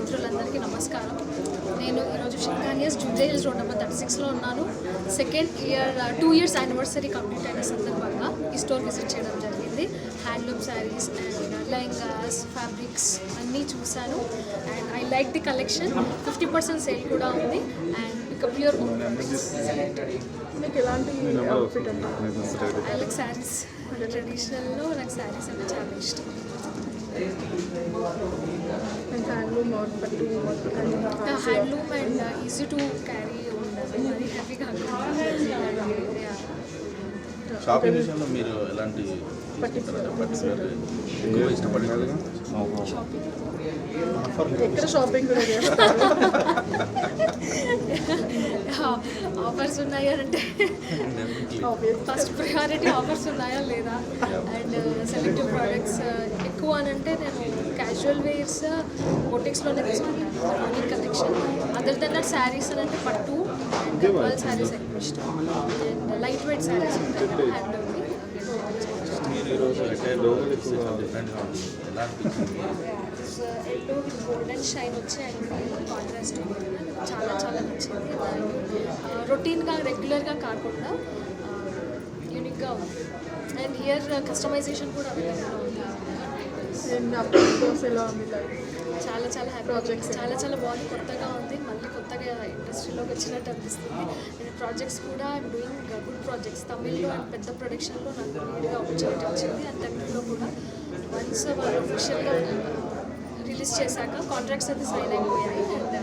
మిత్రులందరికీ నమస్కారం. నేను ఈరోజు షింగానియస్ జూబ్లీ హిల్స్ రోడ్ నెంబర్ 36లో ఉన్నాను. Second year 2 years anniversary complete అయిన సందర్భంగా ఈ స్టోర్ విజిట్ చేయడం జరిగింది. Handloom saris and lehengas, fabrics అన్నీ చూశాను. And I like the collection. 50% sale కూడా ఉంది. And pickup your own fabrics. మీకు ఎలాంటి అవుట్ఫిట్ అంటే ఐ లైక్ శారీస్. ట్రెడిషనల్లో నాకు శారీస్ అంటే చాలా ఇష్టం. హ్యాండ్లూమ్ పట్టు handloom and easy to carry ఉండాలి, మరి హ్యాపీ కాకుండా. షాపింగ్ విషయంలో మీరు ఎలాంటి పర్టికులర్ ఎక్కువ ఇష్టపడేది? ఎక్కడ షాపింగ్ కూడా చేస్తారు? ఆఫర్స్ ఉన్నాయా అంటే ఫస్ట్ ప్రయారిటీ ఆఫర్స్ ఉన్నాయా లేదా. అండ్ సెలెక్టివ్ ప్రోడక్ట్స్ ఎక్కువ అని అంటే నేను క్యాజువల్ వేర్స్ బొటిక్స్లోనే తీసుకుంటాను. Unique collection. Other than that saris అని అంటే పట్టు అండ్ గద్వాల్ శారీస్ ఎక్కువ ఇష్టం. అండ్ లైట్ వెయిట్ శారీస్ ఉంటాయి హ్యాండ్లూమ్కి. మీరు ఈరోజు అటైర్లో డిఫరెంట్గా ఉంది, ఎలా అనిపించింది? ఎల్లో విత్ గోల్డెన్ షైన్ వచ్చి అండ్ కాంట్రాస్ట్ చాలా చాలా నచ్చింది. రొటీన్గా రెగ్యులర్గా కాకుండా యూనిక్గా ఉంది. అండ్ హియర్ కస్టమైజేషన్ కూడా అవైలబుల్గా ఉంది. అండ్ అప్రోచ్ ఎలా ఉంది? చాలా చాలా హ్యాపీ. చాలా చాలా బాగుంది, కొత్తగా ఉంది. మళ్ళీ కొత్తగా ఇండస్ట్రీలోకి వచ్చినట్టు అనిపిస్తుంది. అండ్ ప్రాజెక్ట్స్ కూడా డూయింగ్ గుడ్ ప్రాజెక్ట్స్. తమిళ్లో అండ్ పెద్ద ప్రొడక్షన్లో నాకు లీడ్గా ఆపర్చునిటీ వచ్చింది. అండ్ తెలుగులో కూడా వన్స్ వాళ్ళు అఫీషియల్గా రిలీజ్ చేశాక కాంట్రాక్ట్స్ అయితే సైన్ అయిపోయాయి. అండ్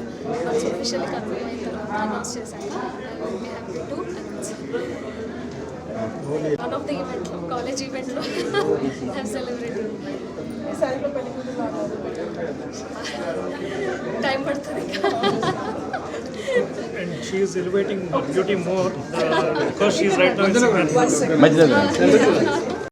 వన్స్ అఫీషియల్లీ కన్ఫర్మ్ అయిన తర్వాత అనౌన్స్ చేశాక I will be happy to announce. One of the ఈవెంట్లో, కాలేజ్ ఈవెంట్లో ఐఎమ్ సెలబ్రేటింగ్. ఈ శారీలో పెళ్లి కూతురు టైం పడుతుంది. And she is elevating beauty more because she is right now in